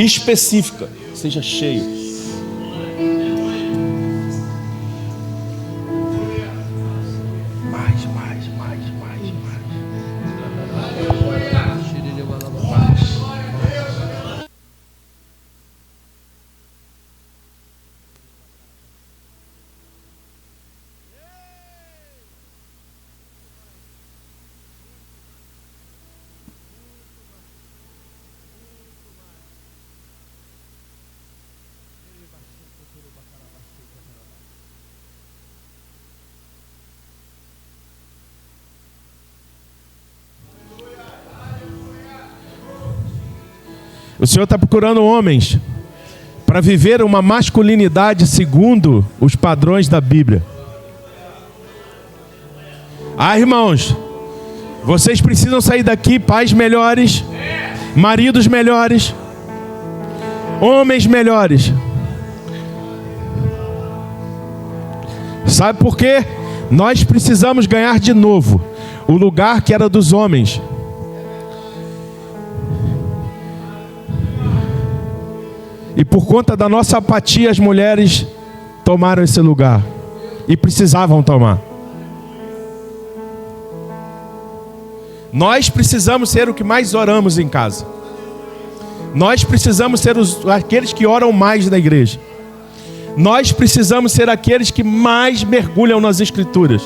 específica. Seja cheio. Mais. O Senhor está procurando homens para viver uma masculinidade segundo os padrões da Bíblia. Irmãos, vocês precisam sair daqui pais melhores, maridos melhores, homens melhores. Sabe por quê? Nós precisamos ganhar de novo o lugar que era dos homens. E por conta da nossa apatia, as mulheres tomaram esse lugar. E precisavam tomar. Nós precisamos ser o que mais oramos em casa. Nós precisamos ser aqueles que oram mais na igreja. Nós precisamos ser aqueles que mais mergulham nas Escrituras.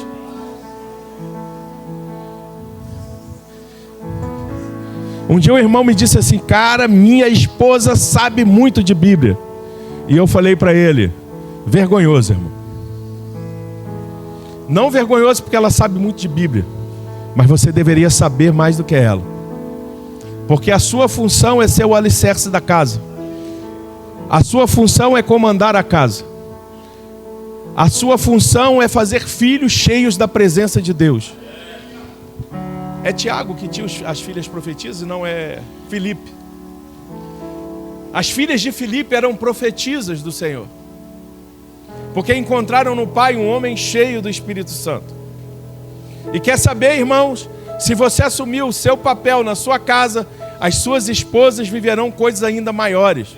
Um dia um irmão me disse assim: cara, minha esposa sabe muito de Bíblia. E eu falei para ele: vergonhoso, irmão. Não vergonhoso porque ela sabe muito de Bíblia, mas você deveria saber mais do que ela. Porque a sua função é ser o alicerce da casa. A sua função é comandar a casa. A sua função é fazer filhos cheios da presença de Deus. É Tiago que tinha as filhas profetisas, não é Filipe. As filhas de Filipe eram profetisas do Senhor, porque encontraram no pai um homem cheio do Espírito Santo. E quer saber, irmãos, se você assumir o seu papel na sua casa, as suas esposas viverão coisas ainda maiores.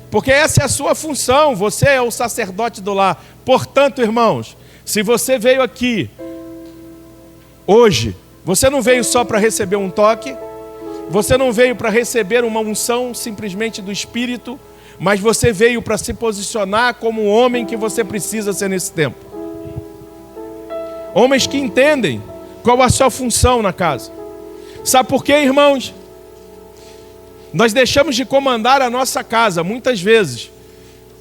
Porque essa é a sua função, você é o sacerdote do lar. Portanto, irmãos, se você veio aqui hoje, você não veio só para receber um toque, você não veio para receber uma unção simplesmente do Espírito, mas você veio para se posicionar como um homem que você precisa ser nesse tempo. Homens que entendem qual a sua função na casa. Sabe por quê, irmãos? Nós deixamos de comandar a nossa casa, muitas vezes,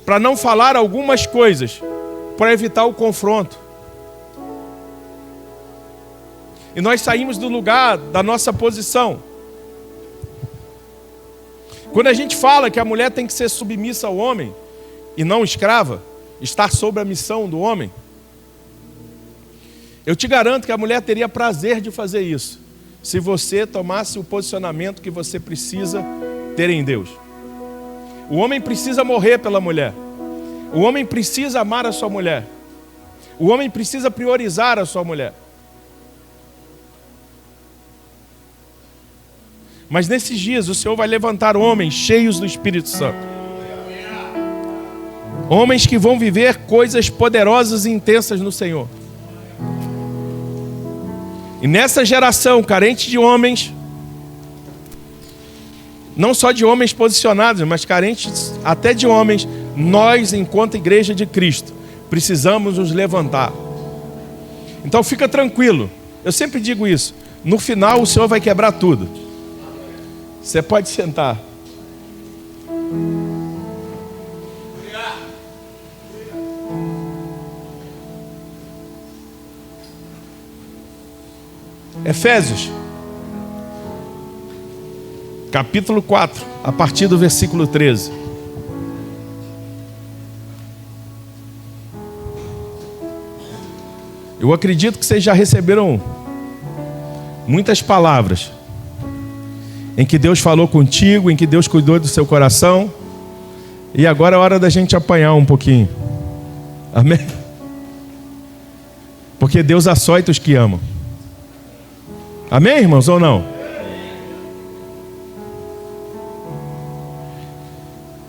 para não falar algumas coisas, para evitar o confronto. E nós saímos do lugar da nossa posição. Quando a gente fala que a mulher tem que ser submissa ao homem e não escrava, estar sob a missão do homem, eu te garanto que a mulher teria prazer de fazer isso, se você tomasse o posicionamento que você precisa ter em Deus. O homem precisa morrer pela mulher. O homem precisa amar a sua mulher. O homem precisa priorizar a sua mulher. Mas nesses dias o Senhor vai levantar homens cheios do Espírito Santo. Homens que vão viver coisas poderosas e intensas no Senhor. E nessa geração carente de homens, não só de homens posicionados, mas carentes até de homens, nós, enquanto igreja de Cristo, precisamos nos levantar. Então fica tranquilo, eu sempre digo isso, no final o Senhor vai quebrar tudo. Você pode sentar. Efésios, capítulo 4, a partir do versículo 13. Eu acredito que vocês já receberam muitas palavras em que Deus falou contigo, em que Deus cuidou do seu coração. E agora é hora da gente apanhar um pouquinho. Amém? Porque Deus açoita os que amam. Amém, irmãos, ou não?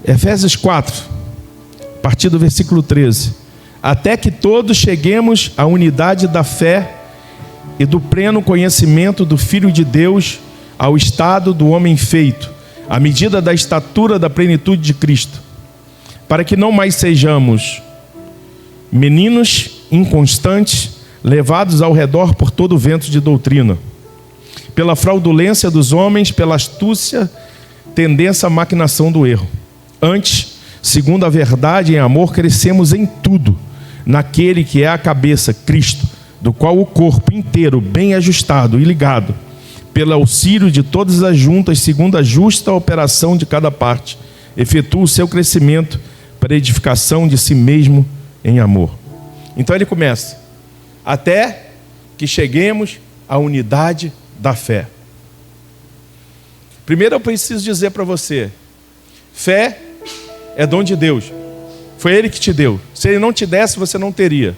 Efésios 4, a partir do versículo 13. Até que todos cheguemos à unidade da fé e do pleno conhecimento do Filho de Deus, ao estado do homem feito, à medida da estatura da plenitude de Cristo, para que não mais sejamos meninos inconstantes, levados ao redor por todo vento de doutrina, pela fraudulência dos homens, pela astúcia, tendência à maquinação do erro. Antes, segundo a verdade em amor, crescemos em tudo, naquele que é a cabeça, Cristo, do qual o corpo inteiro, bem ajustado e ligado, pelo auxílio de todas as juntas, segundo a justa operação de cada parte, efetua o seu crescimento para a edificação de si mesmo em amor. Então ele começa, até que cheguemos à unidade da fé. Primeiro eu preciso dizer para você, fé é dom de Deus. Foi Ele que te deu. Se Ele não te desse, você não teria.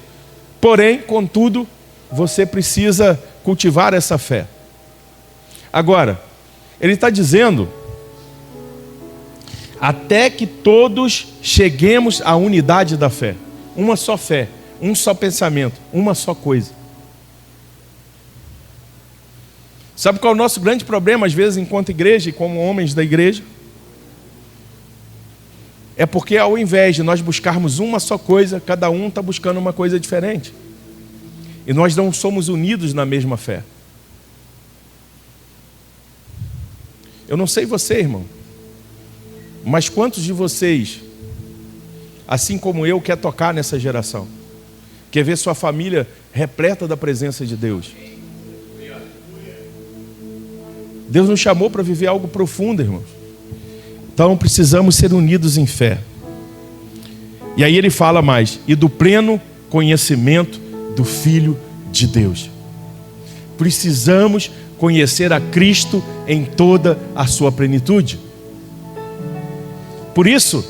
Porém, contudo, você precisa cultivar essa fé. Agora, Ele está dizendo, até que todos cheguemos à unidade da fé. Uma só fé, um só pensamento, uma só coisa. Sabe qual é o nosso grande problema, às vezes, enquanto igreja e como homens da igreja? É porque ao invés de nós buscarmos uma só coisa, cada um está buscando uma coisa diferente. E nós não somos unidos na mesma fé. Eu não sei você, irmão, mas quantos de vocês, assim como eu, quer tocar nessa geração? Quer ver sua família repleta da presença de Deus? Deus nos chamou para viver algo profundo, irmãos. Então precisamos ser unidos em fé. E aí ele fala mais, e do pleno conhecimento do Filho de Deus. Precisamos conhecer a Cristo em toda a sua plenitude. Por isso,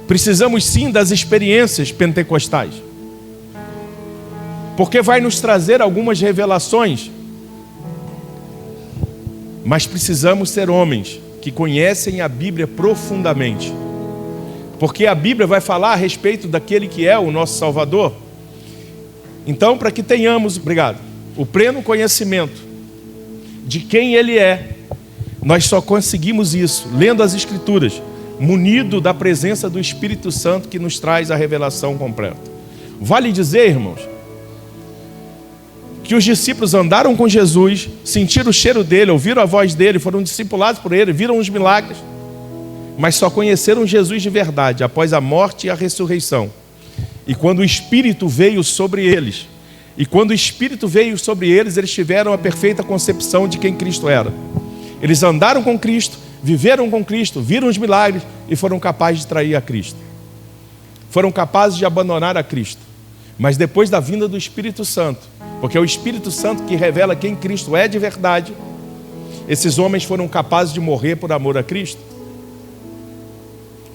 precisamos sim das experiências pentecostais. Porque vai nos trazer algumas revelações. Mas precisamos ser homens que conhecem a Bíblia profundamente. Porque a Bíblia vai falar a respeito daquele que é o nosso Salvador. Então, para que tenhamos, o pleno conhecimento de quem Ele é, nós só conseguimos isso lendo as Escrituras, munido da presença do Espírito Santo que nos traz a revelação completa. Vale dizer, irmãos, que os discípulos andaram com Jesus, sentiram o cheiro dele, ouviram a voz dele, foram discipulados por ele, viram os milagres, mas só conheceram Jesus de verdade após a morte e a ressurreição. E quando o Espírito veio sobre eles, eles tiveram a perfeita concepção de quem Cristo era. Eles andaram com Cristo, viveram com Cristo, viram os milagres e foram capazes de trair a Cristo. Foram capazes de abandonar a Cristo. Mas depois da vinda do Espírito Santo, porque é o Espírito Santo que revela quem Cristo é de verdade, esses homens foram capazes de morrer por amor a Cristo.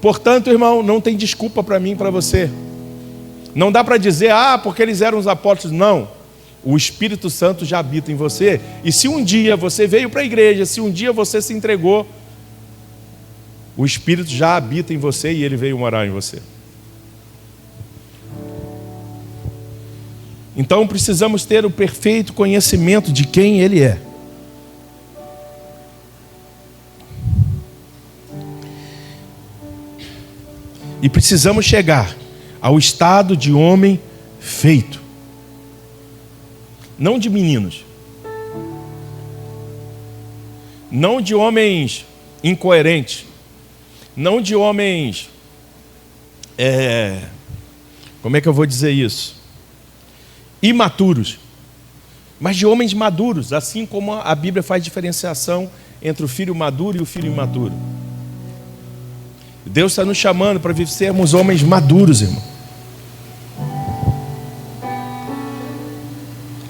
Portanto, irmão, não tem desculpa para mim e para você. Não dá para dizer, porque eles eram os apóstolos. Não, o Espírito Santo já habita em você. E se um dia você veio para a igreja, se um dia você se entregou, o Espírito já habita em você e ele veio morar em você. Então precisamos ter o perfeito conhecimento de quem Ele é. E precisamos chegar ao estado de homem feito. Não de meninos. Não de homens incoerentes. Não de homens... como é que eu vou dizer isso? Imaturos, mas de homens maduros, assim como a Bíblia faz diferenciação entre o filho maduro e o filho imaturo. Deus está nos chamando para sermos homens maduros, irmão.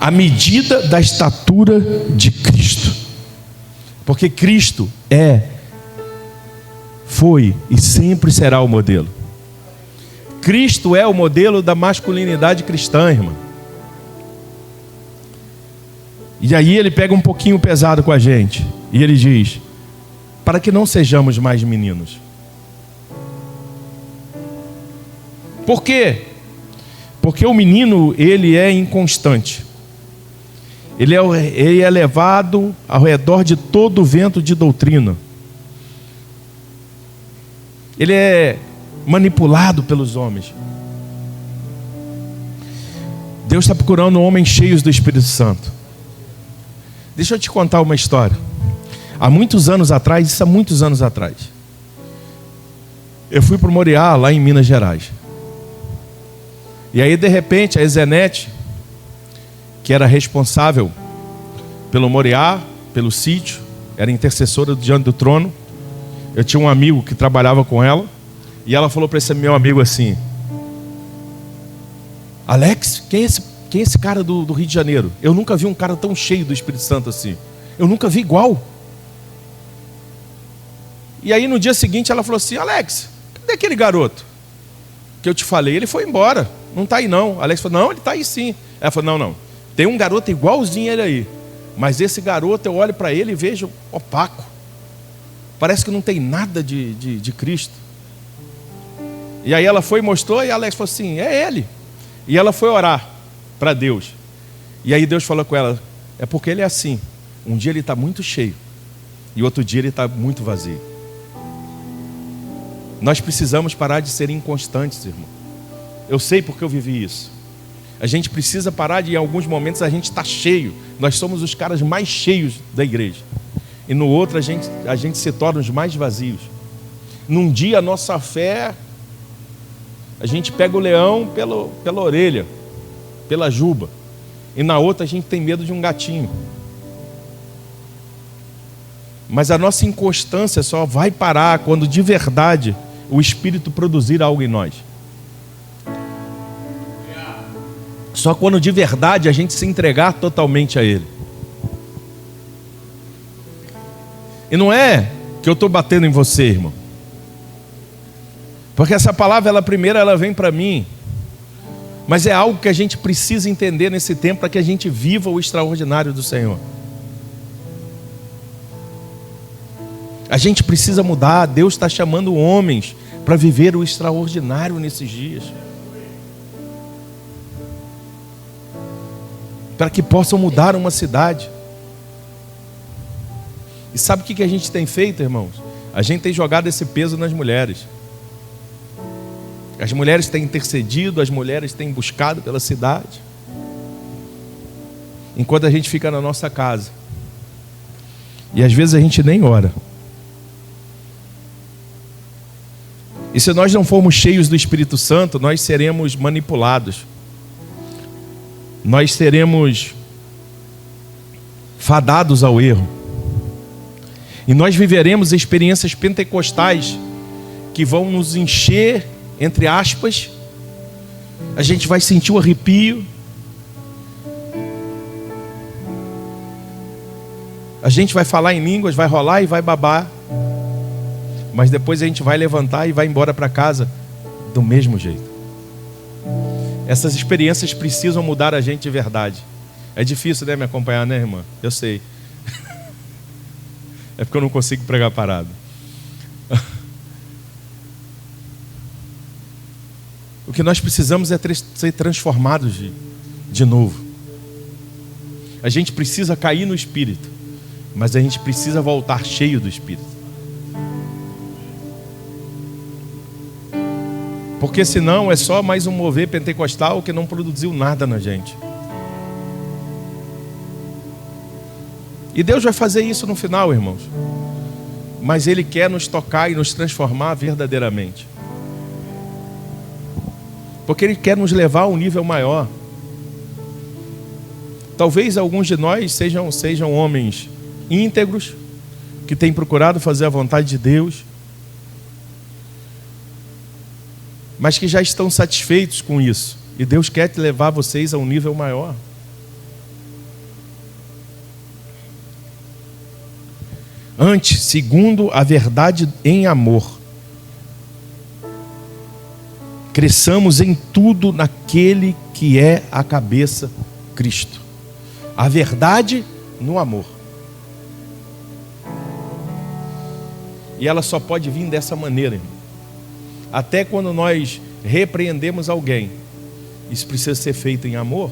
À medida da estatura de Cristo. Porque Cristo foi e sempre será o modelo. Cristo é o modelo da masculinidade cristã, irmão. E aí ele pega um pouquinho pesado com a gente. E ele diz, para que não sejamos mais meninos. Por quê? Porque o menino, ele é inconstante. Ele é levado ao redor de todo o vento de doutrina. Ele é manipulado pelos homens. Deus está procurando homens cheios do Espírito Santo. Deixa eu te contar uma história. Há muitos anos atrás, eu fui para o Moriá, lá em Minas Gerais. E aí, de repente, a Ezenete, que era responsável pelo Moriá, pelo sítio, era intercessora diante do trono. Eu tinha um amigo que trabalhava com ela, e ela falou para esse meu amigo assim: Alex, quem é esse cara do Rio de Janeiro? Eu nunca vi um cara tão cheio do Espírito Santo assim. Eu nunca vi igual. E aí no dia seguinte ela falou assim: Alex, cadê aquele garoto que eu te falei? Ele foi embora, não está aí não. Alex falou: não, ele está aí sim. Ela falou: não, tem um garoto igualzinho a ele aí, mas esse garoto, eu olho para ele e vejo opaco, parece que não tem nada de Cristo. E aí ela foi e mostrou, e a Alex falou assim: é ele. E ela foi orar para Deus. E aí Deus falou com ela: é porque ele é assim, um dia ele está muito cheio e outro dia ele está muito vazio. Nós precisamos parar de ser inconstantes, irmão. Eu sei porque eu vivi isso. A gente precisa parar de, em alguns momentos, a gente está cheio. Nós somos os caras mais cheios da igreja. E no outro a gente se torna os mais vazios. Num dia a nossa fé, a gente pega o leão pela orelha, pela juba. E na outra a gente tem medo de um gatinho. Mas a nossa inconstância só vai parar quando de verdade o Espírito produzir algo em nós. Só quando de verdade a gente se entregar totalmente a Ele. E não é que eu estou batendo em você, irmão. Porque essa palavra, ela vem para mim. Mas é algo que a gente precisa entender nesse tempo para que a gente viva o extraordinário do Senhor. A gente precisa mudar. Deus está chamando homens para viver o extraordinário nesses dias. Para que possam mudar uma cidade. E sabe o que a gente tem feito, irmãos? A gente tem jogado esse peso nas mulheres. As mulheres têm intercedido, as mulheres têm buscado pela cidade. Enquanto a gente fica na nossa casa. E às vezes a gente nem ora. E se nós não formos cheios do Espírito Santo, nós seremos manipulados. Nós seremos fadados ao erro. E nós viveremos experiências pentecostais que vão nos encher, entre aspas. A gente vai sentir o arrepio. A gente vai falar em línguas, vai rolar e vai babar. Mas depois a gente vai levantar e vai embora para casa do mesmo jeito. Essas experiências precisam mudar a gente de verdade. É difícil, né, me acompanhar, né, irmã? Eu sei. É porque eu não consigo pregar parado. O que nós precisamos é ser transformados de novo. A gente precisa cair no Espírito, mas a gente precisa voltar cheio do Espírito. Porque senão é só mais um mover pentecostal que não produziu nada na gente. E Deus vai fazer isso no final, irmãos. Mas Ele quer nos tocar e nos transformar verdadeiramente. Porque Ele quer nos levar a um nível maior. Talvez alguns de nós sejam homens íntegros, que têm procurado fazer a vontade de Deus, mas que já estão satisfeitos com isso. E Deus quer te levar vocês a um nível maior. Antes, segundo a verdade em amor, cresçamos em tudo naquele que é a cabeça, Cristo. A verdade no amor. E ela só pode vir dessa maneira, irmão. Até quando nós repreendemos alguém, isso precisa ser feito em amor.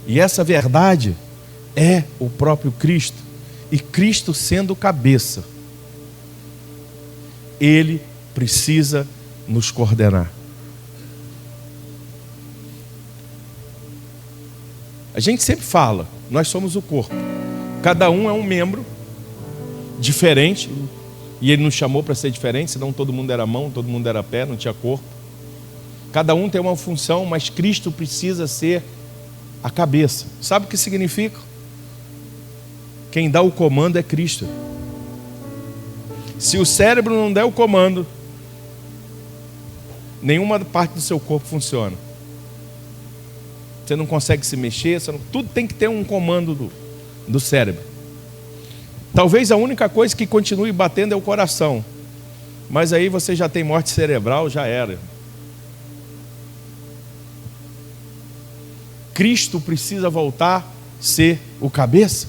E essa verdade é o próprio Cristo. E Cristo sendo cabeça, Ele precisa nos coordenar. A gente sempre fala, nós somos o corpo. Cada um é um membro diferente. E Ele nos chamou para ser diferente, senão todo mundo era mão, todo mundo era pé, não tinha corpo. Cada um tem uma função, mas Cristo precisa ser a cabeça. Sabe o que significa? Quem dá o comando é Cristo. Se o cérebro não der o comando, nenhuma parte do seu corpo funciona. Você não consegue se mexer, tudo tem que ter um comando do cérebro. Talvez a única coisa que continue batendo é o coração. Mas aí você já tem morte cerebral, já era. Cristo precisa voltar a ser o cabeça.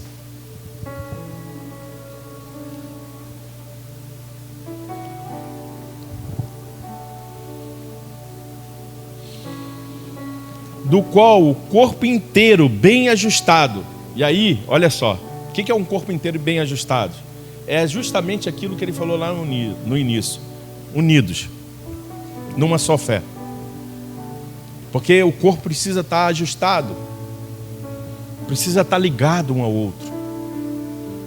Do qual o corpo inteiro bem ajustado. E aí, olha só, o que é um corpo inteiro bem ajustado? É justamente aquilo que ele falou lá no início. Unidos, numa só fé. Porque o corpo precisa estar ajustado, precisa estar ligado um ao outro.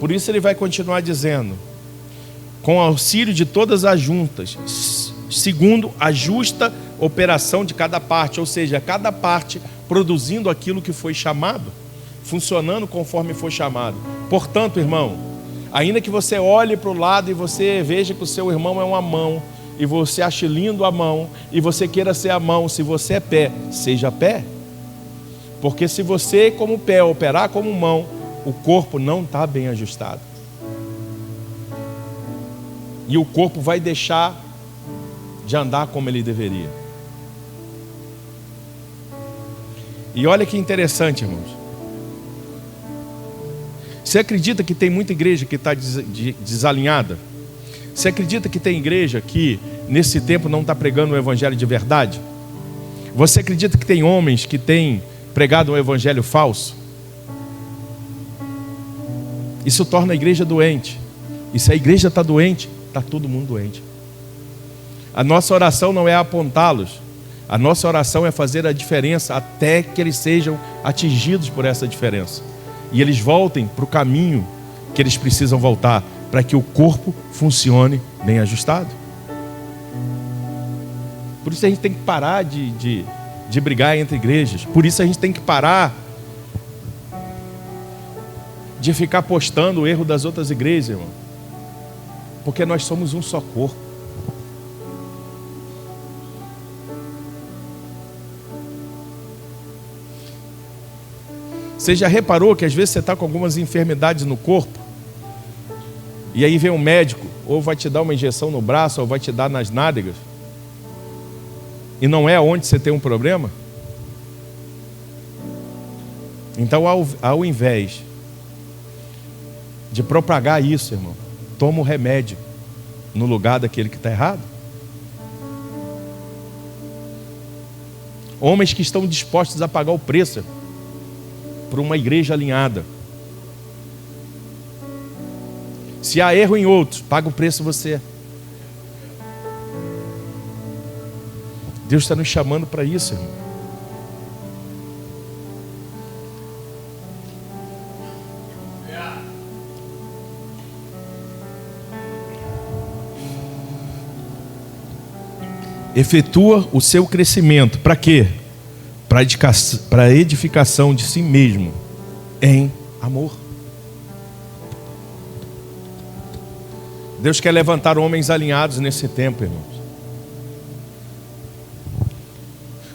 Por isso ele vai continuar dizendo: com auxílio de todas as juntas, segundo a justa operação de cada parte, ou seja, cada parte produzindo aquilo que foi chamado, funcionando conforme foi chamado. Portanto, irmão, ainda que você olhe para o lado e você veja que o seu irmão é uma mão, e você ache lindo a mão, e você queira ser a mão, se você é pé, seja pé. Porque se você, como pé, operar como mão, o corpo não está bem ajustado. E o corpo vai deixar de andar como ele deveria. E olha que interessante, irmãos. Você acredita que tem muita igreja que está desalinhada? Você acredita que tem igreja que nesse tempo não está pregando o evangelho de verdade? Você acredita que tem homens que têm pregado um evangelho falso? Isso torna a igreja doente. E se a igreja está doente, está todo mundo doente. A nossa oração não é apontá-los. A nossa oração é fazer a diferença até que eles sejam atingidos por essa diferença. E eles voltem para o caminho que eles precisam voltar, para que o corpo funcione bem ajustado. Por isso a gente tem que parar de brigar entre igrejas. Por isso a gente tem que parar de ficar postando o erro das outras igrejas, irmão. Porque nós somos um só corpo. Você já reparou que às vezes você está com algumas enfermidades no corpo, e aí vem um médico, ou vai te dar uma injeção no braço, ou vai te dar nas nádegas, e não é onde você tem um problema? Então, ao invés de propagar isso, irmão, toma o remédio no lugar daquele que está errado. Homens que estão dispostos a pagar o preço por uma igreja alinhada. Se há erro em outros, paga o preço você. Deus está nos chamando para isso, irmão. Efetua o seu crescimento. Para quê? Para a edificação de si mesmo em amor. Deus quer levantar homens alinhados nesse tempo, irmãos.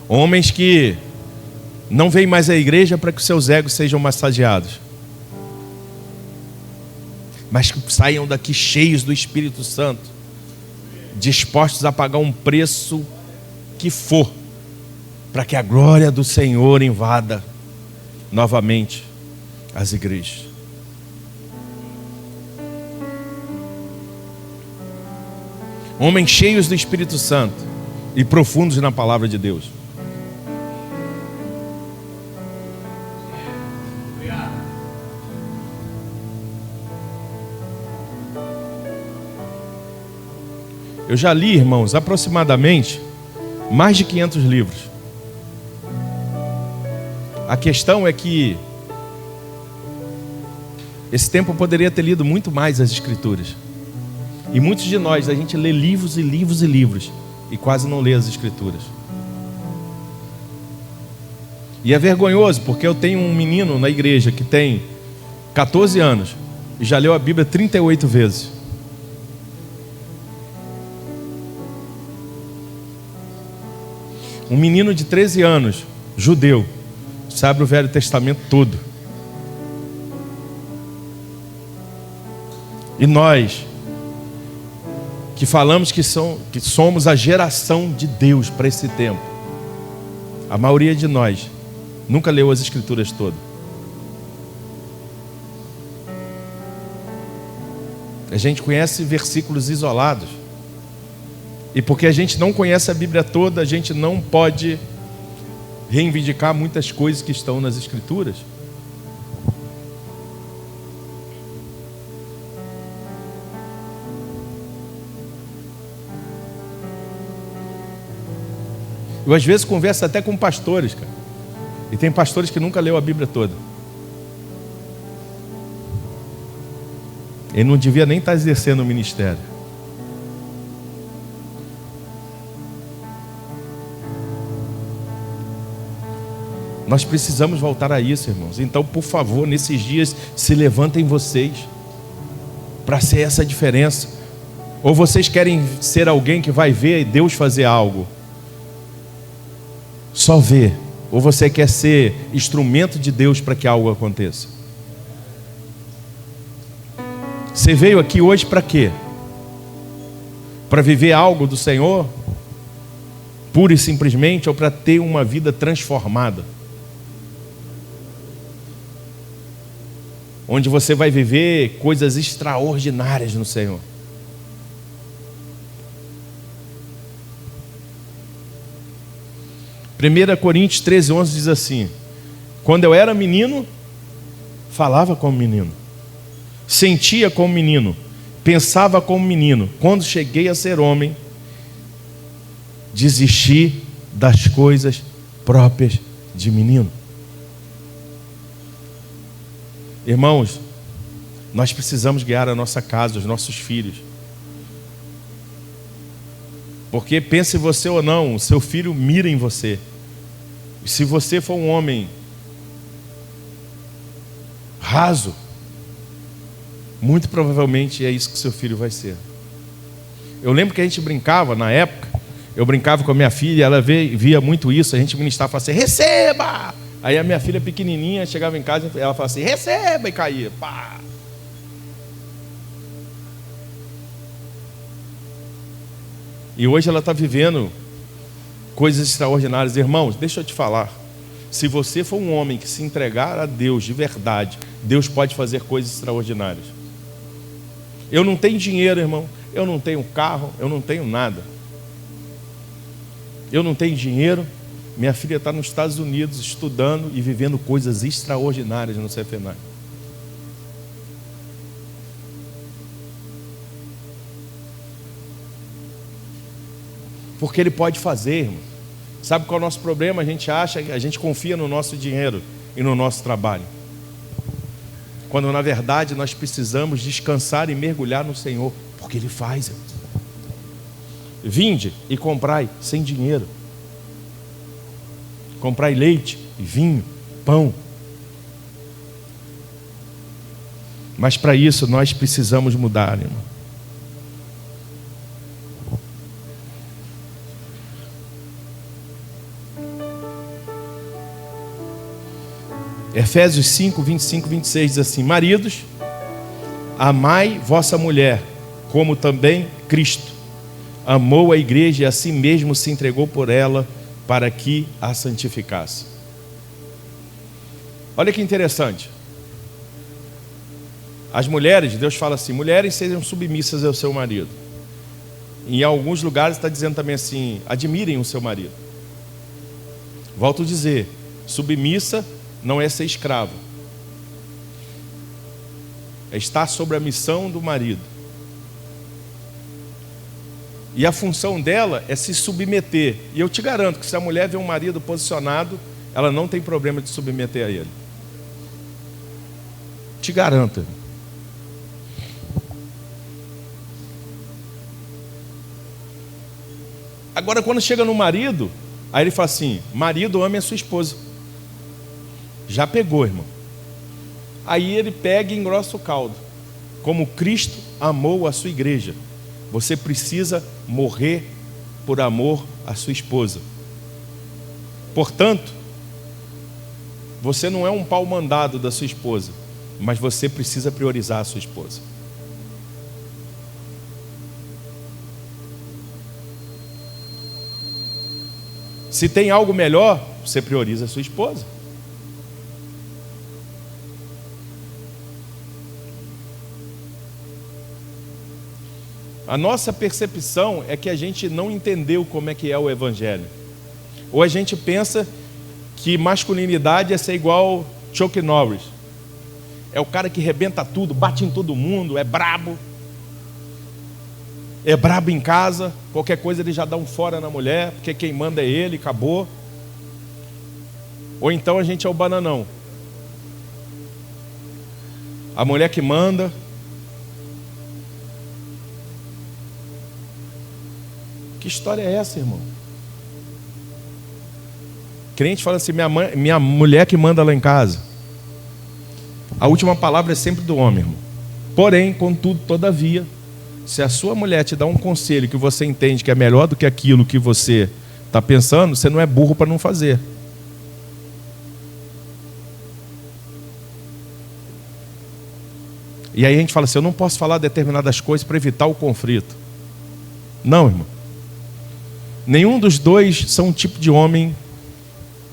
Homens que não vêm mais à igreja para que os seus egos sejam massageados, mas que saiam daqui cheios do Espírito Santo, dispostos a pagar um preço que for, para que a glória do Senhor invada novamente as igrejas. Homens cheios do Espírito Santo e profundos na palavra de Deus. Eu já li, irmãos, aproximadamente mais de 500 livros. A questão é que esse tempo eu poderia ter lido muito mais as Escrituras. E muitos de nós, a gente lê livros e livros e livros e quase não lê as Escrituras. E é vergonhoso, porque eu tenho um menino na igreja que tem 14 anos e já leu a Bíblia 38 vezes. Um menino de 13 anos, judeu, sabe o Velho Testamento todo. E nós, que falamos que somos a geração de Deus para esse tempo, a maioria de nós nunca leu as Escrituras todas. A gente conhece versículos isolados. E porque a gente não conhece a Bíblia toda, a gente não pode reivindicar muitas coisas que estão nas Escrituras. Eu às vezes converso até com pastores, cara. E tem pastores que nunca leu a Bíblia toda. Ele não devia nem estar exercendo o ministério. Nós precisamos voltar a isso, irmãos. Então, por favor, nesses dias, se levantem vocês para ser essa diferença. Ou vocês querem ser alguém que vai ver Deus fazer algo? Só ver. Ou você quer ser instrumento de Deus para que algo aconteça? Você veio aqui hoje para quê? Para viver algo do Senhor? Pura e simplesmente, ou para ter uma vida transformada? Onde você vai viver coisas extraordinárias no Senhor. Primeira Coríntios 13:11 diz assim: quando eu era menino, falava como menino, sentia como menino, pensava como menino. Quando cheguei a ser homem, desisti das coisas próprias de menino. Irmãos, nós precisamos guiar a nossa casa, os nossos filhos. Porque pense você ou não, o seu filho mira em você. E se você for um homem raso, muito provavelmente é isso que seu filho vai ser. Eu lembro que a gente brincava na época, eu brincava com a minha filha, ela via muito isso, a gente ministrava e falava assim: receba! Aí a minha filha pequenininha chegava em casa e ela falava assim: receba! E caía. Pá! E hoje ela está vivendo coisas extraordinárias. Irmãos, deixa eu te falar. Se você for um homem que se entregar a Deus de verdade, Deus pode fazer coisas extraordinárias. Eu não tenho dinheiro, irmão. Eu não tenho carro. Eu não tenho nada. Eu não tenho dinheiro. Minha filha está nos Estados Unidos estudando e vivendo coisas extraordinárias no CFNAI. Porque Ele pode fazer, irmão. Sabe qual é o nosso problema? A gente acha, a gente confia no nosso dinheiro e no nosso trabalho. Quando na verdade nós precisamos descansar e mergulhar no Senhor, porque Ele faz. Irmão. Vinde e comprai sem dinheiro. Comprai leite e vinho, pão. Mas para isso nós precisamos mudar, irmão. Efésios 5, 25, 26 diz assim: maridos, amai vossa mulher, como também Cristo amou a igreja e a si mesmo se entregou por ela, para que a santificasse. Olha que interessante. As mulheres, Deus fala assim: mulheres sejam submissas ao seu marido. Em alguns lugares está dizendo também assim: admirem o seu marido. Volto a dizer, submissa não é ser escravo, é estar sobre a missão do marido. E a função dela é se submeter. E eu te garanto que se a mulher vê um marido posicionado, ela não tem problema de submeter a ele. Te garanto. Agora, quando chega no marido, aí ele fala assim: marido, ame a sua esposa. Já pegou, irmão. Aí ele pega e engrossa o caldo. Como Cristo amou a sua igreja, você precisa morrer por amor à sua esposa. Portanto, você não é um pau mandado da sua esposa, mas você precisa priorizar a sua esposa. Se tem algo melhor, você prioriza a sua esposa. A nossa percepção é que a gente não entendeu como é que é o Evangelho. Ou a gente pensa que masculinidade é ser igual Chuck Norris. É o cara que rebenta tudo, bate em todo mundo, é brabo. É brabo em casa, qualquer coisa ele já dá um fora na mulher, porque quem manda é ele, acabou. Ou então a gente é o bananão. A mulher que manda. Que história é essa, irmão? Crente fala assim: minha mulher que manda lá em casa. A última palavra é sempre do homem, irmão. Porém, contudo, todavia, se a sua mulher te dá um conselho que você entende que é melhor do que aquilo que você está pensando, você não é burro para não fazer. E aí a gente fala assim: eu não posso falar determinadas coisas para evitar o conflito. Não, irmão. Nenhum dos dois são um tipo de homem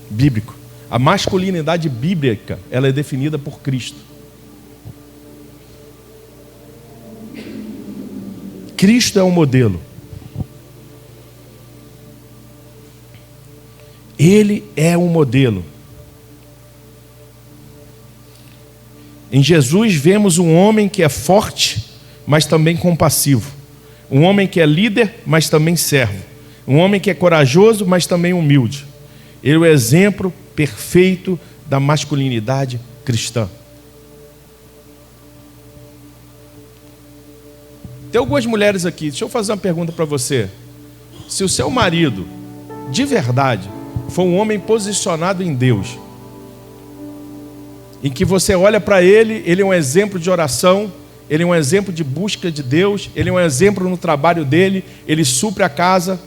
bíblico. A masculinidade bíblica, ela é definida por Cristo. Cristo é o modelo. Ele é o modelo. Em Jesus vemos um homem que é forte, mas também compassivo. Um homem que é líder, mas também servo. Um homem que é corajoso, mas também humilde. Ele é o exemplo perfeito da masculinidade cristã. Tem algumas mulheres aqui, deixa eu fazer uma pergunta para você. Se o seu marido, de verdade, for um homem posicionado em Deus, em que você olha para ele, ele é um exemplo de oração, ele é um exemplo de busca de Deus, ele é um exemplo no trabalho dele, ele supre a casa,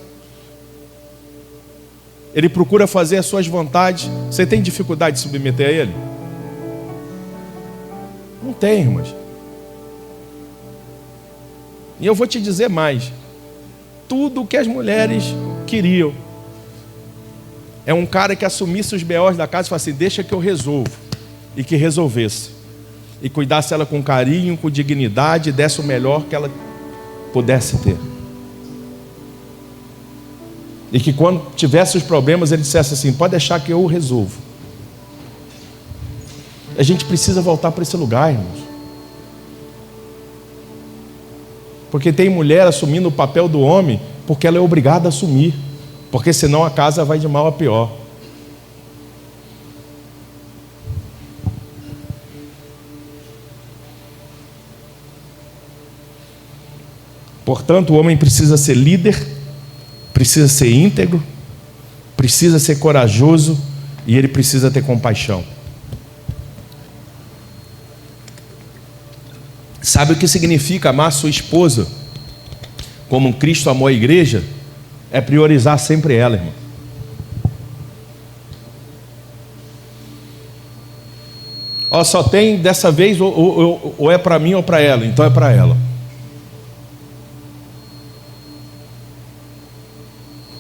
ele procura fazer as suas vontades, você tem dificuldade de submeter a ele? Não tem, irmãos. E eu vou te dizer mais: tudo o que as mulheres queriam é um cara que assumisse os B.O.s da casa e falasse assim: deixa que eu resolvo. E que resolvesse. E cuidasse ela com carinho, com dignidade, e desse o melhor que ela pudesse ter. E que quando tivesse os problemas, ele dissesse assim: pode deixar que eu resolvo. A gente precisa voltar para esse lugar, irmãos. Porque tem mulher assumindo o papel do homem porque ela é obrigada a assumir, porque senão a casa vai de mal a pior. Portanto, o homem precisa ser líder, precisa ser íntegro, precisa ser corajoso e ele precisa ter compaixão. Sabe o que significa amar sua esposa como Cristo amou a igreja? É priorizar sempre ela, irmão. Ó, só tem dessa vez ou é para mim ou para ela, então é para ela.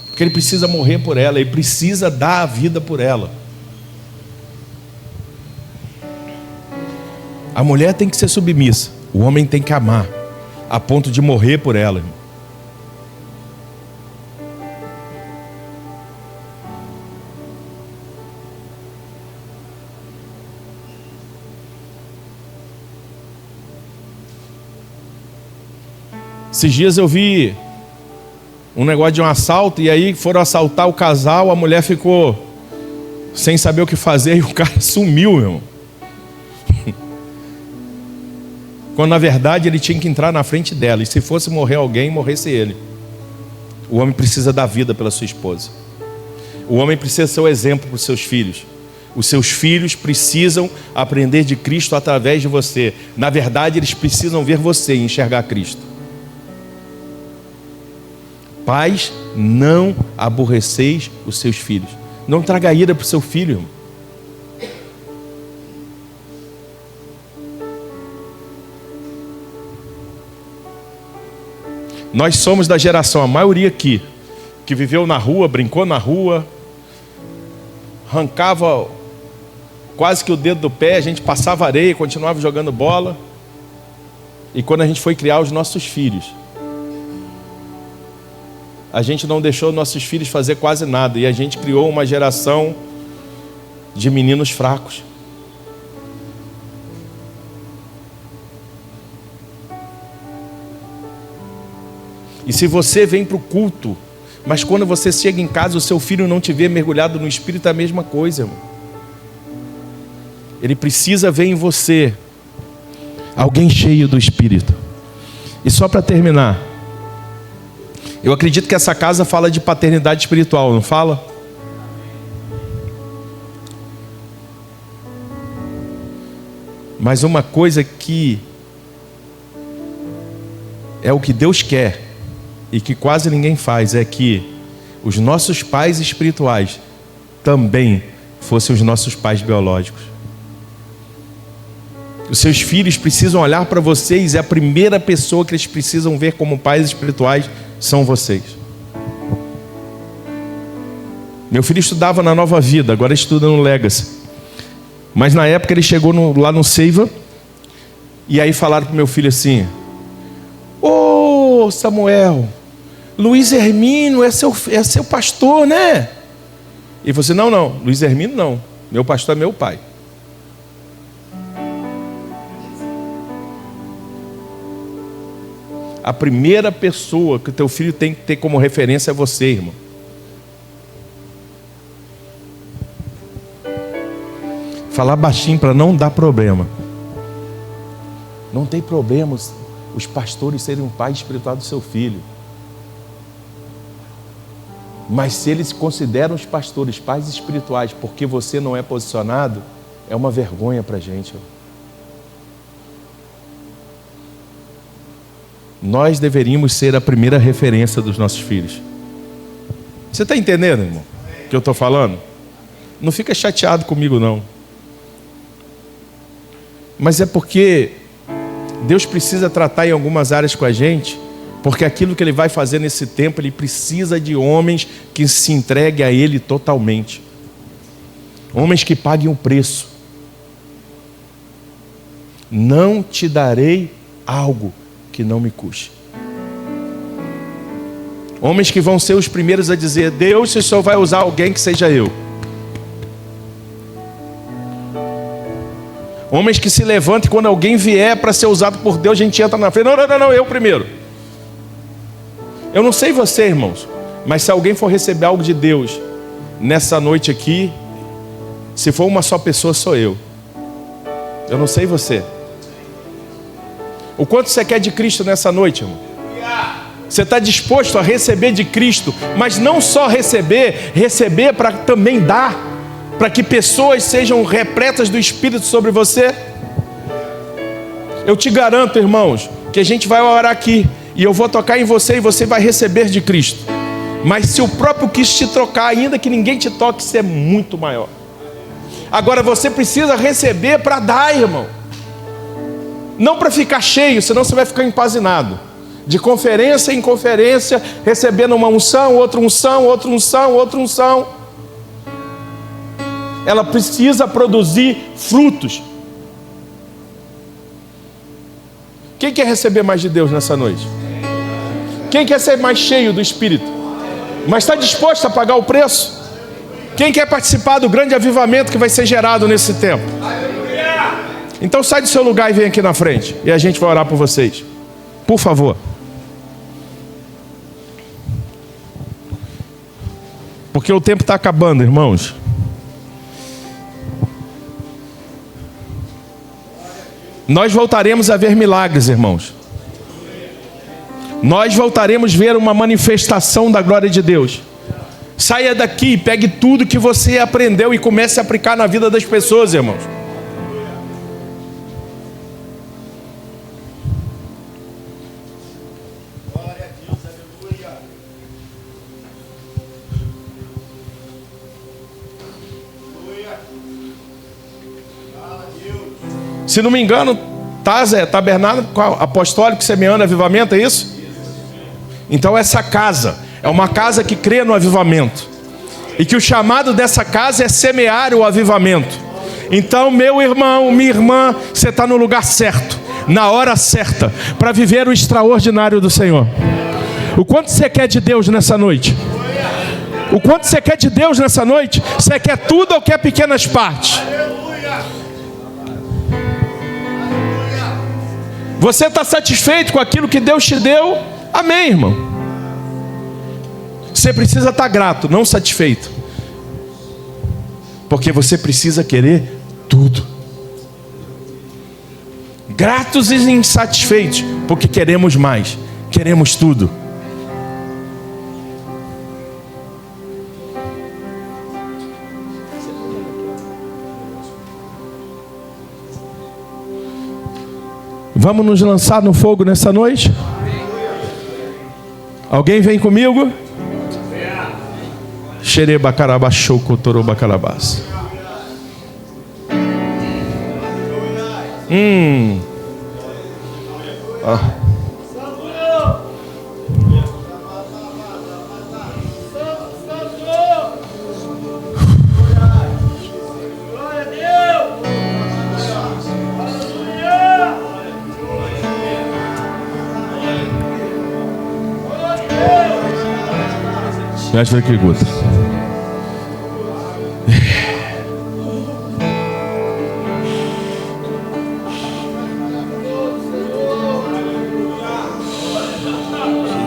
Porque ele precisa morrer por ela, ele precisa dar a vida por ela. A mulher tem que ser submissa, o homem tem que amar, a ponto de morrer por ela, irmão. Esses dias eu vi um negócio de um assalto, e aí foram assaltar o casal, a mulher ficou sem saber o que fazer e o cara sumiu, meu irmão. Quando na verdade ele tinha que entrar na frente dela, e se fosse morrer alguém, morresse ele. O homem precisa dar vida pela sua esposa. O homem precisa ser o exemplo para os seus filhos. Os seus filhos precisam aprender de Cristo através de você. Na verdade, eles precisam ver você e enxergar Cristo. Pais, não aborreceis os seus filhos. Não traga ira para o seu filho, irmão. Nós somos da geração, a maioria aqui, que viveu na rua, brincou na rua, arrancava quase que o dedo do pé, a gente passava areia, continuava jogando bola. E quando a gente foi criar os nossos filhos, a gente não deixou nossos filhos fazer quase nada, e a gente criou uma geração de meninos fracos. E se você vem para o culto, mas quando você chega em casa, o seu filho não te vê mergulhado no Espírito, é a mesma coisa, irmão. Ele precisa ver em você alguém cheio do Espírito. E só para terminar, eu acredito que essa casa fala de paternidade espiritual, não fala? Mas uma coisa que é o que Deus quer e que quase ninguém faz, é que os nossos pais espirituais também fossem os nossos pais biológicos. Os seus filhos precisam olhar para vocês, e a primeira pessoa que eles precisam ver como pais espirituais são vocês. Meu filho estudava na Nova Vida, agora estuda no Legacy. Mas na época ele chegou lá no Seiva, e aí falaram para o meu filho assim: ô Samuel, Luiz Hermínio é seu pastor, né? E você: não, Luiz Hermínio não, meu pastor é meu pai. A primeira pessoa que o teu filho tem que ter como referência é você, irmão. Falar baixinho para não dar problema. Não tem problema os pastores serem um pai espiritual do seu filho. Mas se eles consideram os pastores pais espirituais porque você não é posicionado, é uma vergonha para a gente. Nós deveríamos ser a primeira referência dos nossos filhos. Você está entendendo, irmão, o que eu estou falando? Não fica chateado comigo, não. Mas é porque Deus precisa tratar em algumas áreas com a gente, porque aquilo que Ele vai fazer nesse tempo, Ele precisa de homens que se entreguem a Ele totalmente. Homens que paguem o preço. Não te darei algo que não me custe. Homens que vão ser os primeiros a dizer: Deus, se o Senhor vai usar alguém, que seja eu. Homens que se levantem quando alguém vier para ser usado por Deus, a gente entra na frente: não, eu primeiro. Eu não sei você, irmãos, mas se alguém for receber algo de Deus nessa noite aqui, se for uma só pessoa, sou eu. Eu não sei você. O quanto você quer de Cristo nessa noite, irmão? Você está disposto a receber de Cristo, mas não só receber para também dar, para que pessoas sejam repletas do Espírito sobre você? Eu te garanto, irmãos, que a gente vai orar aqui, e eu vou tocar em você, e você vai receber de Cristo. Mas se o próprio Cristo te trocar, ainda que ninguém te toque, isso é muito maior. Agora você precisa receber para dar, irmão. Não para ficar cheio, senão você vai ficar empazinado. De conferência em conferência, recebendo uma unção, outra unção, outra unção, outra unção. Ela precisa produzir frutos. Quem quer receber mais de Deus nessa noite? Quem quer ser mais cheio do Espírito? Mas está disposto a pagar o preço? Quem quer participar do grande avivamento que vai ser gerado nesse tempo? Então sai do seu lugar e vem aqui na frente, e a gente vai orar por vocês. Por favor. porque o tempo está acabando, irmãos. Nós voltaremos a ver milagres, irmãos. Nós voltaremos a ver uma manifestação da glória de Deus. Saia daqui, pegue tudo que você aprendeu e comece a aplicar na vida das pessoas, irmãos. Se não me engano, tabernáculo apostólico, semeando avivamento, é isso? Então essa casa é uma casa que crê no avivamento, e que o chamado dessa casa é semear o avivamento. Então, meu irmão, minha irmã, você está no lugar certo, na hora certa, para viver o extraordinário do Senhor. O quanto você quer de Deus nessa noite? O quanto você quer de Deus nessa noite? Você quer tudo ou quer pequenas partes? Você está satisfeito com aquilo que Deus te deu? Amém, irmão. Você precisa estar grato, não satisfeito, porque você precisa querer tudo. Gratos e insatisfeitos, porque queremos mais, queremos tudo. Vamos nos lançar no fogo nessa noite? Alguém vem comigo? Xerebacarabachou cotorobacarabás. Me acha aqui, Guta.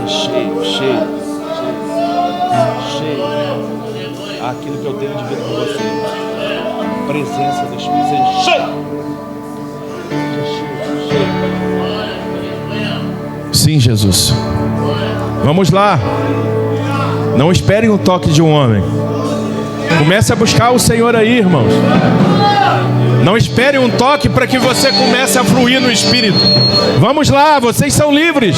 Cheio. Aquilo que eu tenho de vida com você. Presença do Espírito Santo. Cheio. Sim, Jesus. Vamos lá. Não esperem o toque de um homem. Comece a buscar o Senhor aí, irmãos. Não espere um toque para que você comece a fluir no Espírito. Vamos lá, vocês são livres.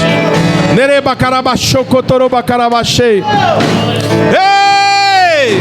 Nerebacarabachou, cotorobacarabachei. Ei!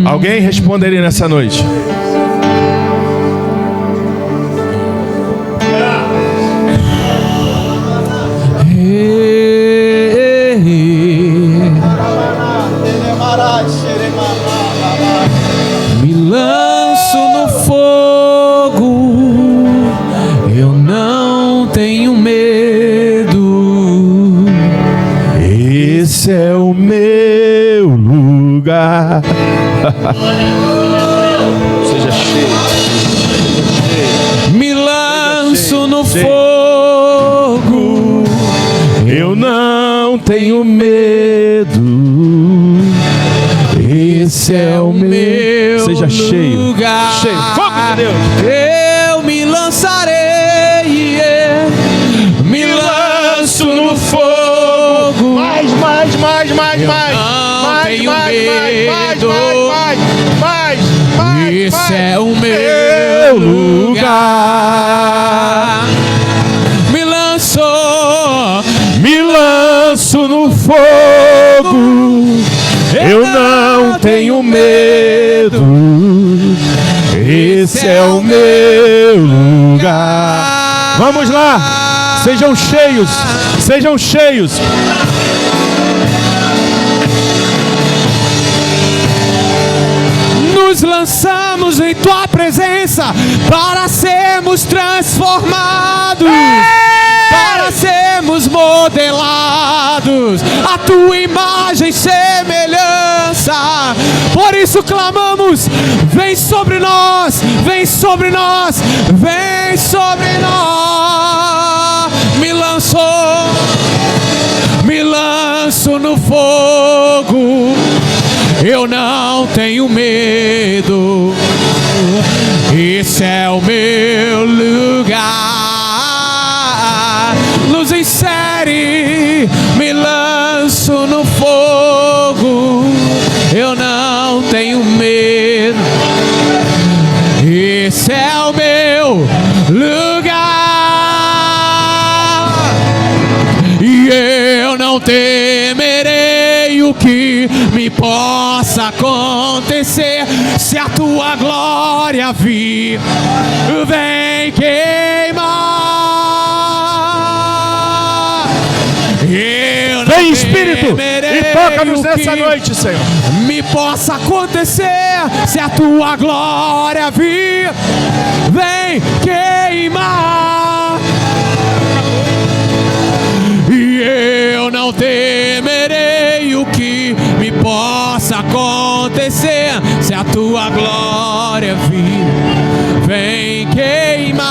Alguém responderia nessa noite? Me lanço no fogo, eu não tenho medo. Esse é o meu lugar. Seja cheio. Me lanço no fogo, Eu não tenho medo. Esse é o meu. Seja cheio. lugar. Cheio. Fogo de Deus. Eu me lançarei, me lanço no fogo. Mais. Esse é o meu lugar. medo. Esse é o meu lugar. Vamos lá, sejam cheios, sejam cheios. Nos lançamos em tua presença para sermos transformados, para sermos modelados a tua imagem e semelhança. Por isso clamamos: vem sobre nós, vem sobre nós, vem sobre nós. Me lanço no fogo. Eu não tenho medo, esse é o meu lugar. Nos insere, me lanço no fogo. Eu não tenho medo, esse é o meu lugar. E eu não temerei o que me possa acontecer, se a tua glória vir, vem queimar. Vem, Espírito, e toca-nos nessa noite, Senhor. Me possa acontecer, se a tua glória vir, vem queimar. E eu não temerei o que me possa acontecer, se a tua glória vir, vem queimar.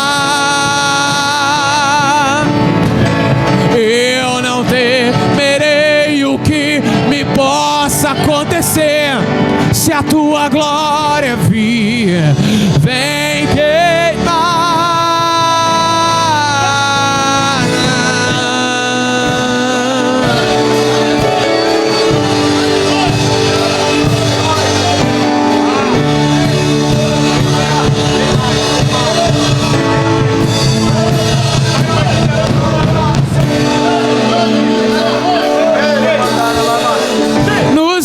Eu não temerei o que me possa acontecer, se a tua glória vir, vem queimar.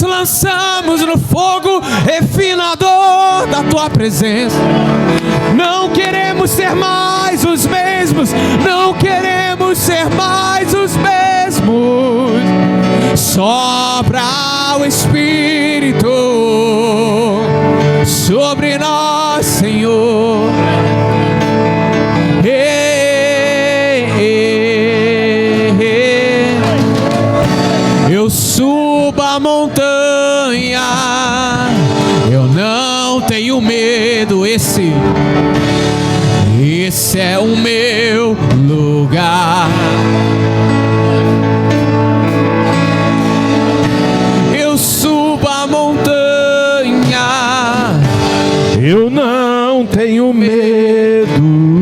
Lançamos no fogo refinador da tua presença. Não queremos ser mais os mesmos, não queremos ser mais os mesmos. Sopra o Espírito sobre nós, Senhor. Eu subo a montanha, eu não tenho medo, esse é o meu lugar. Eu subo a montanha, eu não tenho medo.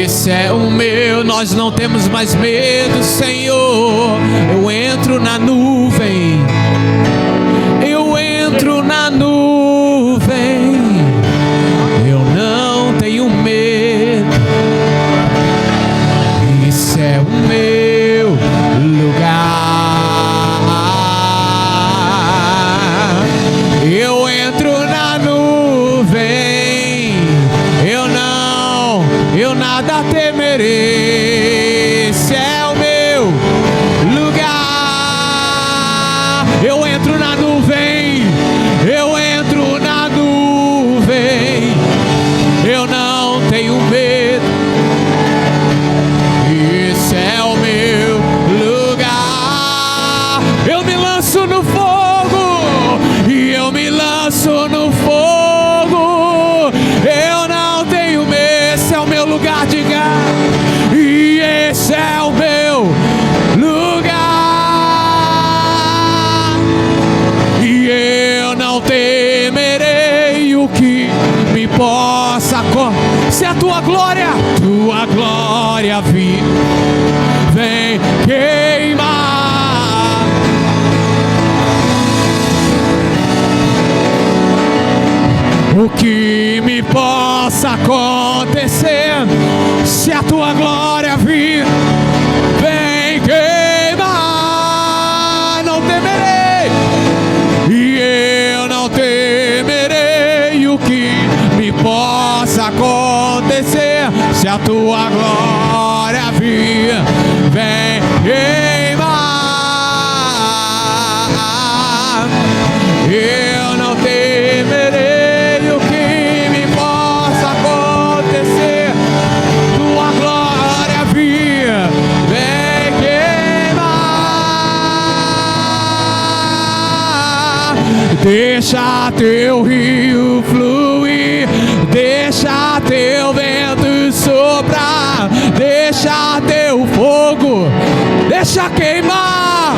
Esse é o meu, nós não temos mais medo, Senhor. Eu entro na nuvem, eu entro na nuvem, eu não tenho medo. Esse é o meu lugar. Eu entro na nuvem, eu nada temerei. Esse é o meu lugar. Eu entro na nuvem, eu entro na nuvem, eu não tenho medo. Esse é o meu lugar. Eu me lanço no fogo, e eu me lanço no fogo. Eu não tenho medo, esse é o meu lugar, diga. E esse é o meu lugar. E eu não temerei o que me possa se a tua glória vir, vem queimar. O que me possa acontecer, se a tua glória vir, vem queimar. Não temerei, e eu não não temerei o que me possa acontecer. Se a tua glória vir, vem queimar. Eu não temerei o que me possa acontecer. Tua glória vir, vem queimar. Deixa teu rio fluir, deixa teu vento soprar, deixa teu fogo, deixa queimar,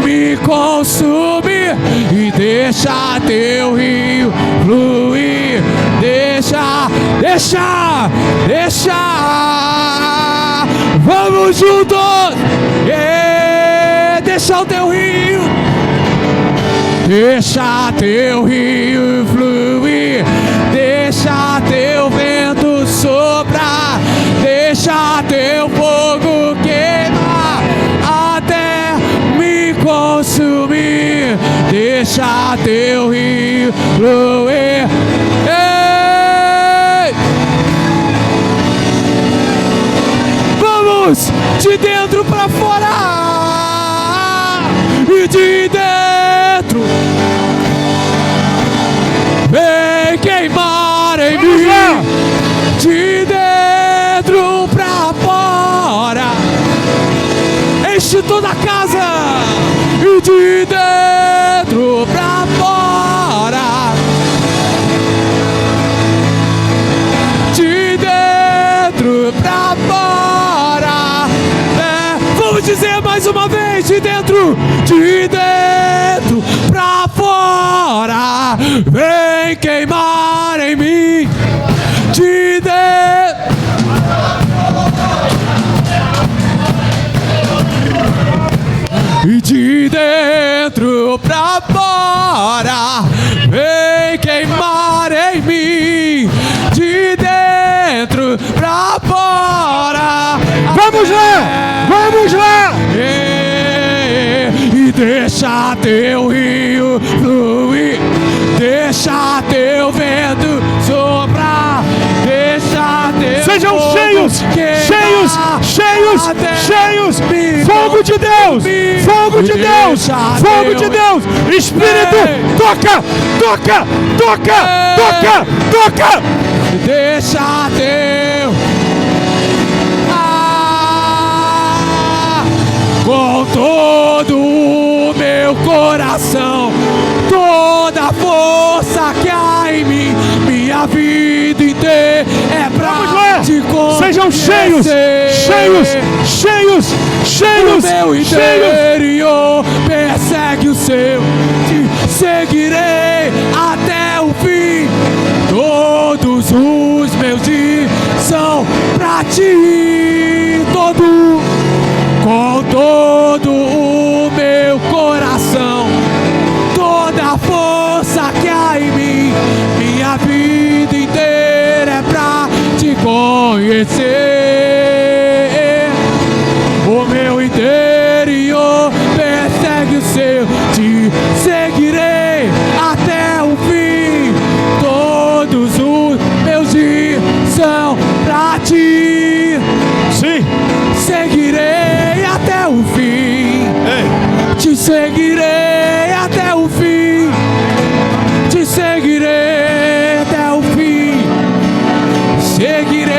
me consumir, e deixa teu rio fluir, deixa. Vamos juntos, deixa o teu rio, deixa teu rio fluir, deixa teu vento soprar, deixa teu fogo queimar até me consumir, deixa teu rio fluir. Ei! Vamos de dentro pra fora e de dentro vem queimar em mim, de dentro pra fora, enche toda a casa, e de dentro pra fora, de dentro pra fora. Vamos dizer mais uma vez, de dentro pra fora, vem queimar em mim, de dentro. E de dentro pra fora, vem queimar em mim, de dentro pra fora. Vamos lá! Vamos lá! E deixa teu rio fluir, deixa teu vento soprar, deixa teu Sejam fogo cheios, queimar cheios, cheios, até cheios! me Fogo de Deus! Fogo de Deus! Fogo de Deus! Espírito, toca! Toca! Toca! Toca! Toca! Deixa teu com todo o meu coração, toda a força que há em mim, minha vida inteira é pra te conhecer. Sejam cheios, cheios, cheios, cheios, O meu interior persegue o seu, te seguirei até o fim. Todos os meus dias são pra ti, com todo o meu coração, toda a força que há em mim, minha vida inteira é pra te conhecer. O meu interior persegue o seu, te seguirei até o fim. Todos os meus dias são pra ti. Sim. Seguirei até o fim. Ei. Te seguirei até o fim. Te seguirei até o fim. Seguirei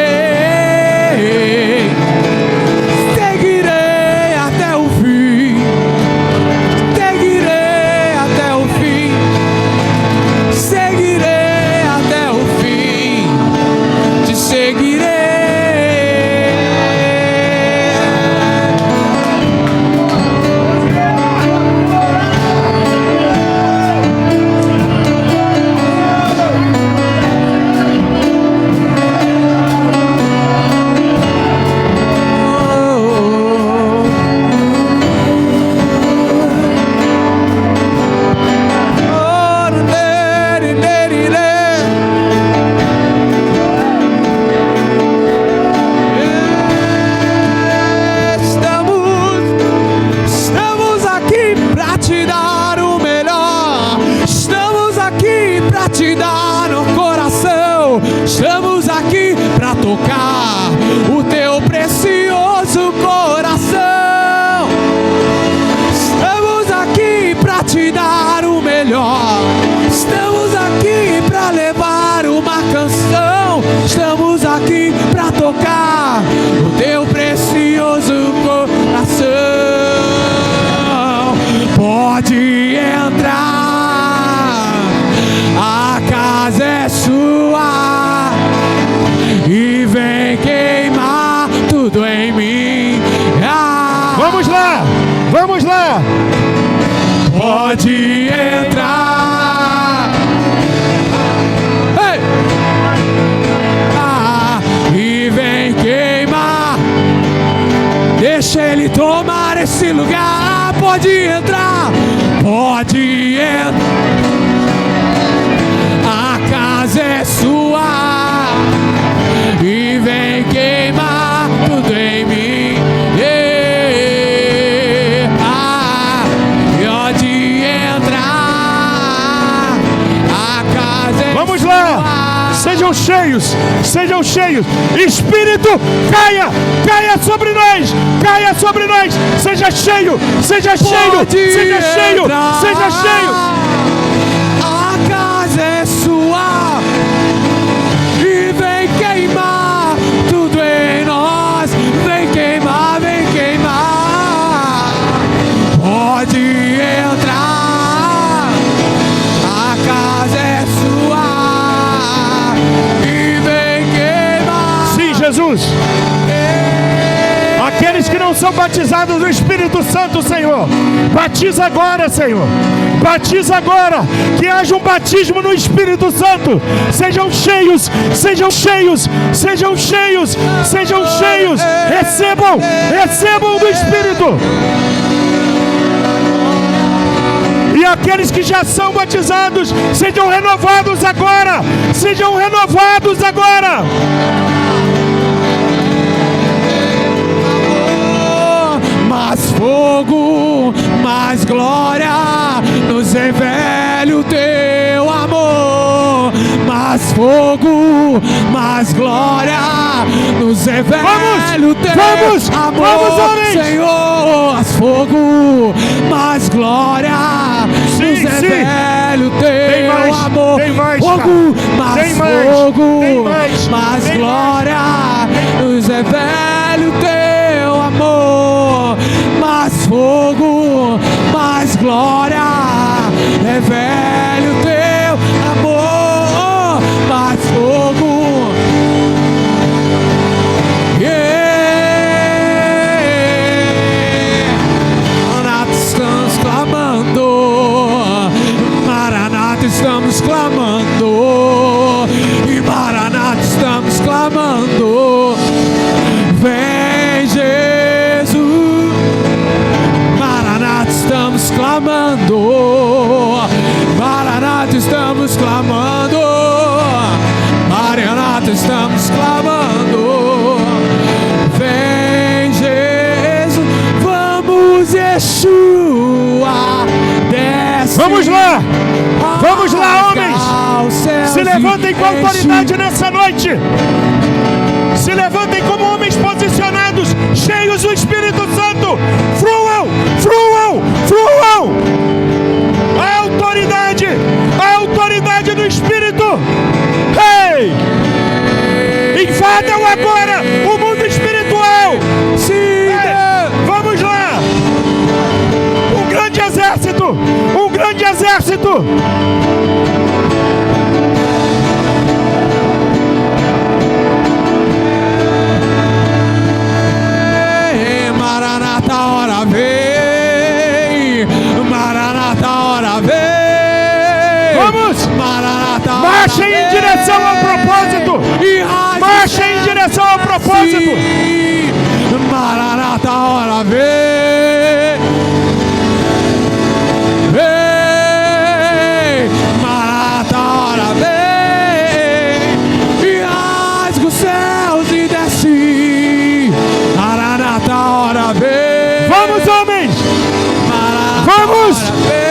gratidão no coração. Estamos aqui pra tocar o teu precioso coração. Estamos aqui pra te dar o melhor. Estamos aqui pra levar uma canção. Estamos aqui pra tocar o teu precioso coração. Pode entrar, a casa é sua, e vem queimar tudo em mim. Vamos lá, vamos lá. Pode entrar, ei! E vem queimar. Deixa ele tomar esse lugar. Pode entrar, pode entrar. A casa é sua, e vem queimar tudo em mim. Pode entrar, a casa é Vamos lá, sejam cheios, sejam cheios. Espírito, caia, caia sobre nós, caia sobre nós. Seja cheio, seja cheio, seja cheio, seja cheio. A casa é sua, e vem queimar tudo em nós. Vem queimar, vem queimar. Pode entrar, a casa é sua, e vem queimar. Sim, Jesus. Aqueles que não são batizados no Espírito Santo, Senhor, batiza agora, Senhor. Batiza agora, que haja um batismo no Espírito Santo. Sejam cheios, sejam cheios, sejam cheios, sejam cheios. Recebam, recebam do Espírito. E aqueles que já são batizados, sejam renovados agora. Sejam renovados agora. Mais fogo, mais glória, nos revele o teu amor. Mais fogo, mais glória, nos revele o teu amor. Vamos, homens. Senhor, mais fogo, mais glória, nos revele o teu amor. Tem mais, fogo, mais tem mais, fogo, tem mais, mais tem glória, nos revele o teu amor. Mais fogo, mais glória, revele o teu amor. Mais fogo, Maranata, estamos clamando. Maranata, estamos clamando. E Maranata, estamos clamando. Vem, Jesus. Maranata, estamos clamando. Maranata, estamos clamando. Maranata, estamos clamando. Vem, Jesus. Vamos, Yeshua. Desce. Vamos lá, vamos lá, homens. Se levantem com autoridade nessa noite. Se levantem como homens posicionados, cheios do Espírito Santo. Fluam, fluam, fluam. A autoridade do Espírito. Ei! Invadam agora o mundo espiritual. Sim, vamos lá. Um grande exército, um grande exército. Maranata, hora vem. Maranata, hora vem. Vamos! Maranata, Marchem em direção ao propósito! Marchem em direção ao propósito! Maranata, hora vem. Vem. Maranata, hora vem. E rasga os céus e desce. Maranata, hora vem. Vamos, homens! Maranata, Vamos! hora vem.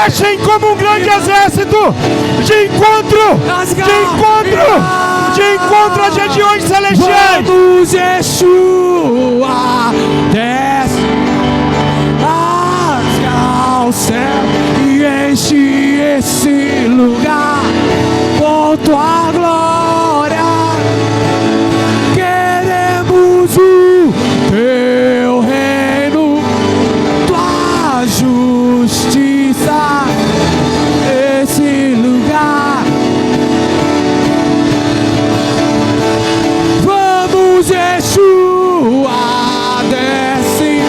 marchem como um grande exército de encontro às regiões celestiais. Vamos, Yeshua, desce, rasga o céu e enche esse lugar com tua glória. Queremos o teu reino, tua justiça, esse lugar. Vamos, Yeshua, desce,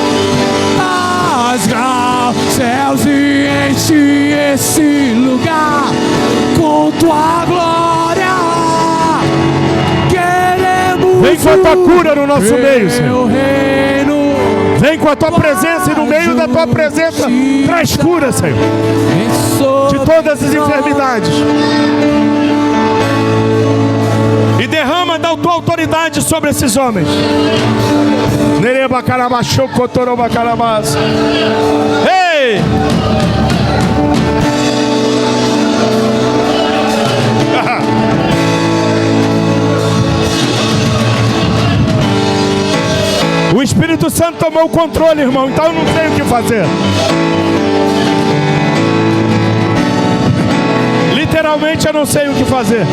rasga os céus e enche esse lugar com tua glória. Queremos Vem com a tua cura no nosso meio, teu Senhor. reino. Vem com a tua presença e no meio da tua presença traz cura, Senhor, de todas as enfermidades. E derrama da tua autoridade sobre esses homens. Nereba carabachou cotoroba carabás. Ei! O Espírito Santo tomou o controle, irmão, então eu não tenho o que fazer. Literalmente eu não sei o que fazer.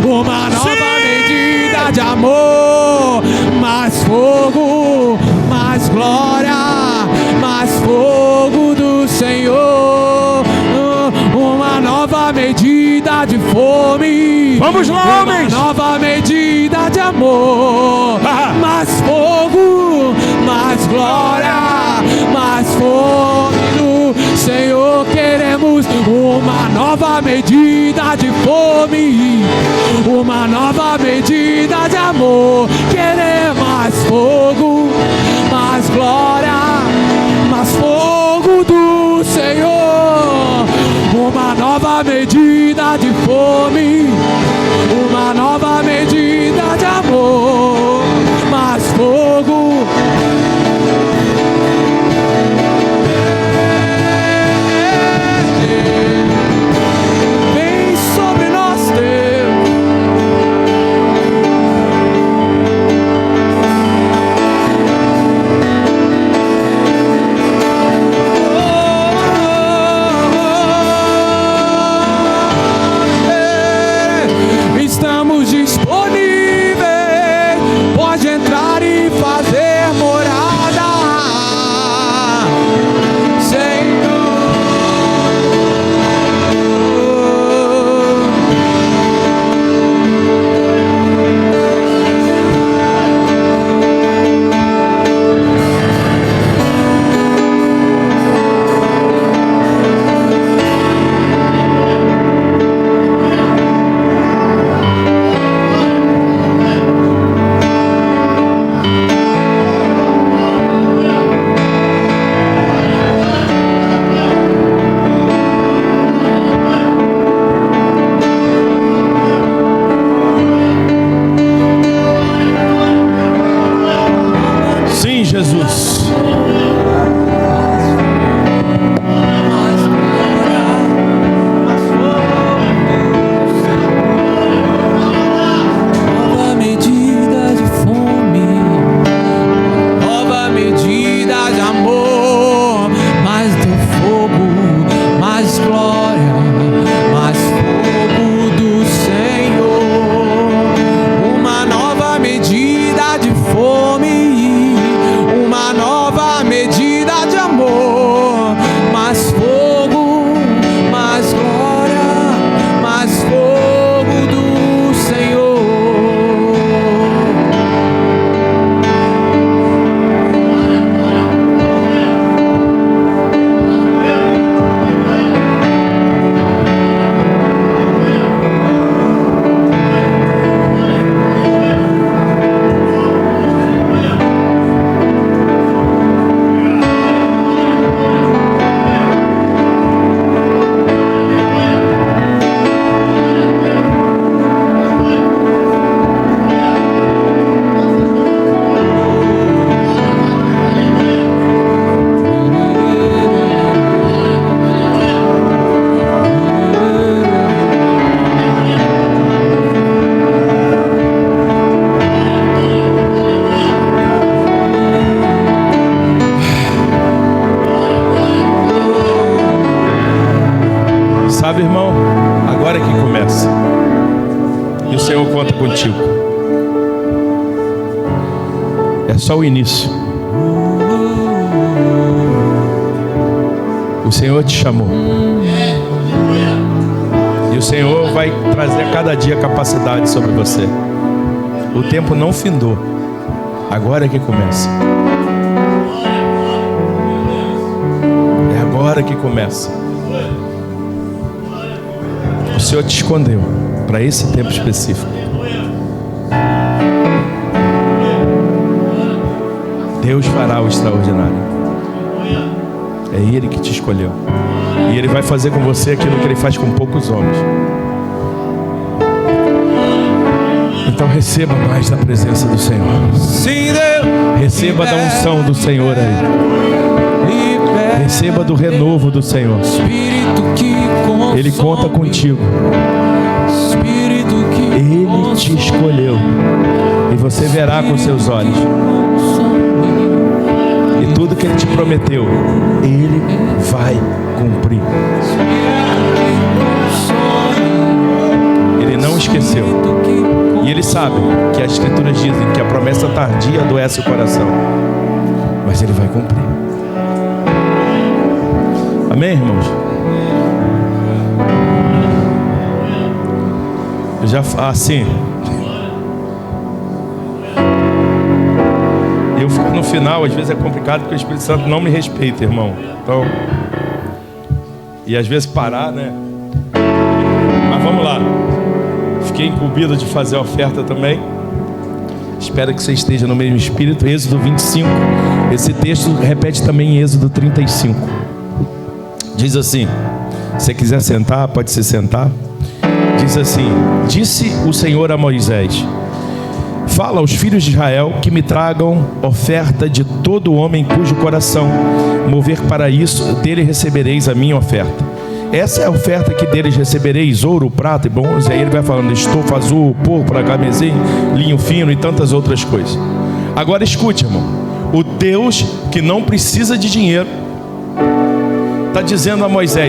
uma nova medida de amor, mais fogo, mais glória, mais fogo do Senhor, uma nova medida de fome, vamos lá, homens, uma nova medida de amor, mais fogo, mais glória, mais fome do Senhor. Queremos uma nova medida de fome, uma nova medida de amor. Queremos mais fogo, mais glória, mais fogo do Senhor. Uma nova medida de fome, uma nova medida de amor, mais fogo. Vem sobre nós, Deus. Sim, Jesus. Nova medida de fome, nova medida de amor, mais teu fogo, mais glória, mais fogo do Senhor. Uma nova medida de fome, uma nova medida de amor, mais fogo, mais glória, mais fogo do Senhor. Sabe, irmão, agora é que começa. E o Senhor conta contigo. É só o início. O Senhor te chamou. E o Senhor vai trazer a cada dia capacidade sobre você. O tempo não findou. Agora é que começa. É agora que começa. O Senhor te escondeu para esse tempo específico. Deus fará o extraordinário. É Ele que te escolheu. E Ele vai fazer com você aquilo que Ele faz com poucos homens. Então receba mais da presença do Senhor. Sim, Deus. Receba da unção do Senhor aí. Receba do renovo do Senhor. Ele conta contigo. Ele te escolheu. E você verá com seus olhos. E tudo que Ele te prometeu, Ele vai cumprir. Ele não esqueceu. E Ele sabe que as Escrituras dizem que a promessa tardia adoece o coração. Mas Ele vai cumprir. Amém, irmãos? Eu já assim. Eu fico no final, às vezes é complicado porque o Espírito Santo não me respeita, irmão. Então, e às vezes parar, né? Mas vamos lá. Fiquei incumbido de fazer a oferta também. Espero que você esteja no mesmo espírito. Êxodo 25. Esse texto repete também em Êxodo 35. Diz assim: se você quiser sentar, pode se sentar. Diz assim: disse o Senhor a Moisés: fala aos filhos de Israel que me tragam oferta de todo homem cujo coração mover para isso, dele recebereis a minha oferta. Essa é a oferta que deles recebereis: ouro, prata e bronze. Aí ele vai falando: estofa azul, púrpura, carmesim, linho fino e tantas outras coisas. Agora escute, irmão. O Deus que não precisa de dinheiro está dizendo a Moisés: